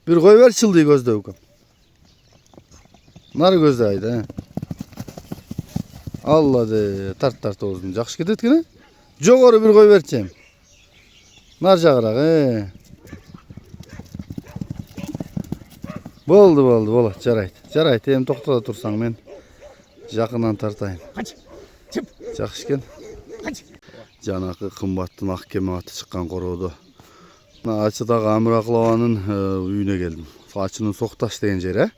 Bir koy ver çıldığı gözde hukam. Nar gözde ayda. Allah de tart olsun. Жақсы кетет кene. Жоғары bir koy vereceğim. Nar жағырақ. Болды, бола, жарайды. Эми тоқтата турсаң мен жақынан тартайын. Жақсы екен. Жанакы кымбаттын ак кеме аты чыккан кородо. Ачыдагы Амыракылованын үйүнө келдим. Ачынын Сокташ деген жери,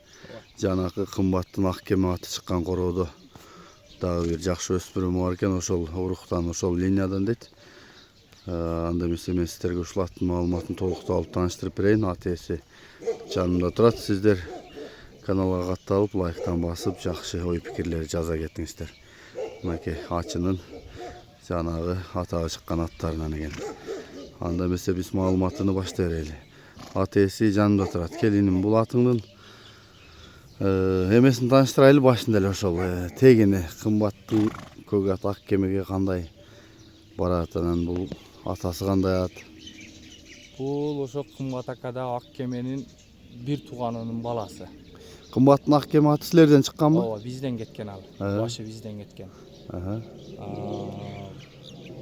жанакы кымбаттын ак кеме аты чыккан кородо. Дагы бир жакшы өспүрүм бар экен, ошол уруктан, ошол линиядан дейт. Анда эмесе мен сиздерге ушул аттын маалыматын толуктуу алып тааныштырып берейин. Ат ээси жанымда турат. Сиздер каналга катталып, лайктан басып, жакшы ой пикирлер жаза кетиңиздер. Мынакей ачынын жанагы атагы чыккан аттарынан экен. Анда эмесе биз маалыматыны баштай берели. Ат ээси жанымда турат. Келиним, бул атыңдын эмесин тааныштырайлы башында эле ошол тегини кымбаттуу көк ат ак кемеге кандай барат, анан бул атасы кандай ат? Бул ошо кымбат акада ак кеменин бир тууганынын баласы. Кымбаттын ак кеме аты силерден чыкканбы? Ооба, бизден кеткен ал. Башы бизден кеткен.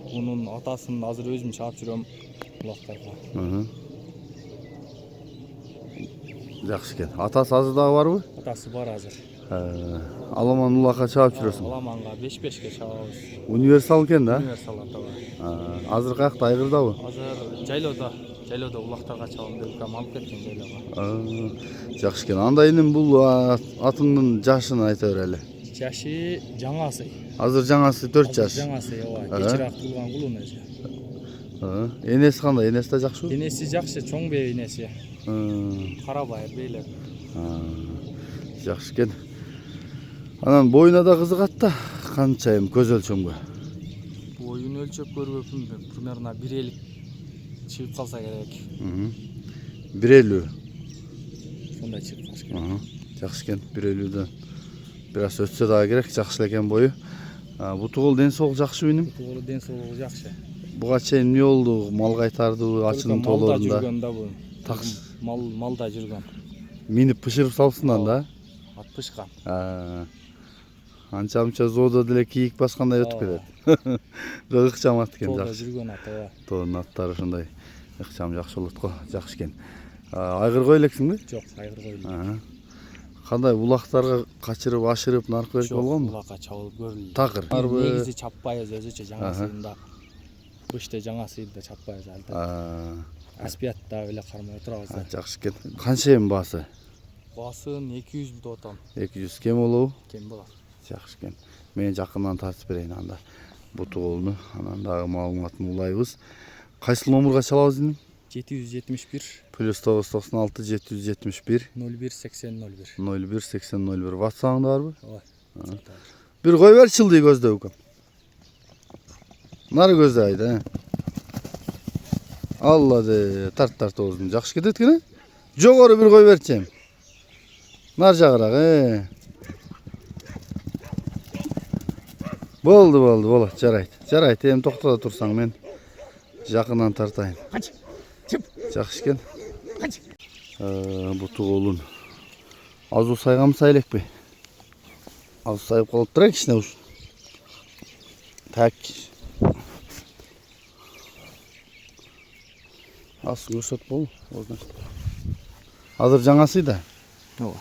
Бунун атасын азыр өзүм чаап жүрөм улактарга. Жакшы экен. Атасы азыр дагы барбы? Атасы бар азыр. Аламан улакка чаап жүрөсүң. Аламанга 5-5ке чабабыз. Универсал экен да? Универсал атабы. Азыр каякта, Айгырдабы? Азыр жайлоодо улактарга чабам деп алып кеткен жайлоого. Жакшы экен. Анда иним бул атыңдын жашын айта берели. Жашы жаңасы. Азыр жаңасы 4 жаш. Жаңасы, ооба. Кечирээк туулган кулун өзү. Энеси кандай? Энеси да жакшыбы? Энеси жакшы, чоң бей энеси. Карабайыр бейлер. Жакшы экен. Анан боюна да кызыгат да, канча эми көз өлчөмгө? Боюн өлчөп көрбөпмүн, примерно 1.50 чыгып калса керек. 1.50. Сондай чыгып калса керек. Жакшы экен, 1.50дөн бир аз өтсө дагы керек, жакшы экен бою. Буту кол ден соолук жакшыбы иним? Буту кол ден соолугу жакшы. Буга чейин эмне болду? Мал кайтардыбы, ачынын тоолорунда? Малда жүргөн да бул. Малда жүргөн. Минип пышырып салсындан да? Ат пышкан. Анча-мынча зоодо деле кийик баскандай өтүп кетет. Бирок ыкчам ат экен, Тоодо жакшы. жүргөн ат, ооба. Тоонун аттары ушундай ыкчам жакшы болот го, жакшы экен. Айгырга элексиңби? Жок, айгырга эле. Кандай улактарга качырып, ашырып, наркы берип болгонбу? Улакка чабылып көрүлдү. Такыр. Негизи чаппайбыз өзүчө жаңасында. Бышты жаңасында чаппайбыз алды. Аспиятта эле кармай турабыз да. Жакшы экен. Канча эми баасы? Баасын 200 деп атам. 200 кем болобу? Кем болот. Жакшы экен. Мен жакындан тартып берейин анда. Буту колуну, анан дагы маалыматын улайбыз. Кайсы номерге чалабыз иним? 771 плюс 996 771 018001. 018001. WhatsApp'ыңда барбы? Ооба. Bir koy ver çıldığı gözde hukam. Nar gözde ayda. Allah de tart olsun. Жақсы кетет кene. Жоғары bir koy vereceğim. Nar жағырақ. Болды, bola, жарайды. Эми токтото турсаң мен жакынан тартайын. Жакшы экен. Буту колун азу сайгам сайлекпи? Азу сайып калып тура кичине уш. Так. Аз көрсөт бол. Азыр жаңасы да. Ооба.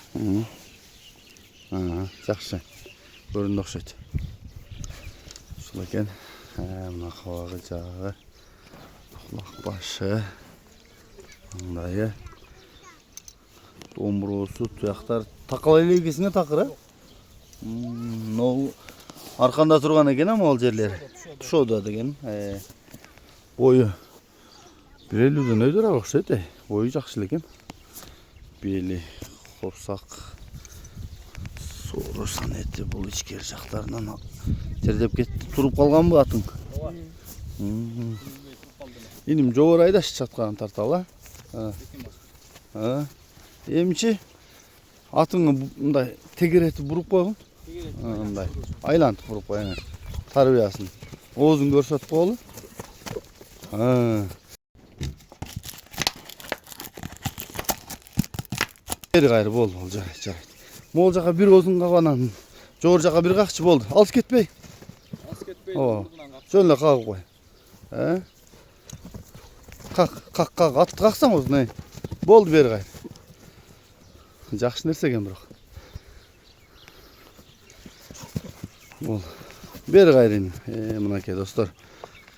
Жакшы. Көрүндү окшойт. Ушул экен. Мына кабагы жагы. Кулак башы. Мындай домбуросу, туяктар. Такала эле экесиңе такыр, арканда турган экен ал жерлер. Тушоодо деген. Бою 1.50дөн өйдөрөөк окшойт. Бою жакшы экен. Бели, корсак, сору санети бул ичкери жактарынан тердеп кетти. Туруп калганбы атың? Ооба. Иним жогору айдаш чатканын тарталы. Эмчи атыңы мындай тегеретип буруп койгун. Мындай айлантып буруп койгун. Тарбиясын. Оозун көрсөтүп койгулу. Бери кайры болду, жарайт. Могул жака бир озунга анан жогору жака бир какчы болду. Алыс кетпей. Ооба. Жөн эле кагып кой. Как, атты каксаң озун. Болду бери кайры. Жакшы нерсе экен бирок. Бол. Бери кайрын. Мынакей достор.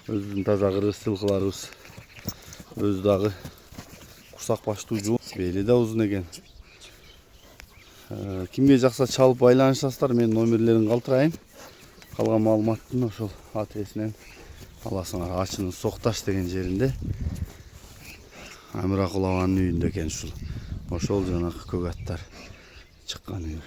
Өзүбүздүн таза кыргыз жылкыларыбыз. Өзү дагы курсак баштуу жуу. Бели да узун экен. Кимге жакса чалып байланышасыздар, мен номерлерин калтырайын. Калган маалыматтын ошол адресинен аласыңар. Ачынын Сокташ деген жеринде. Амиракулованын үйүндө экен ушул. Ошол жанагы көк аттар чыккан үй.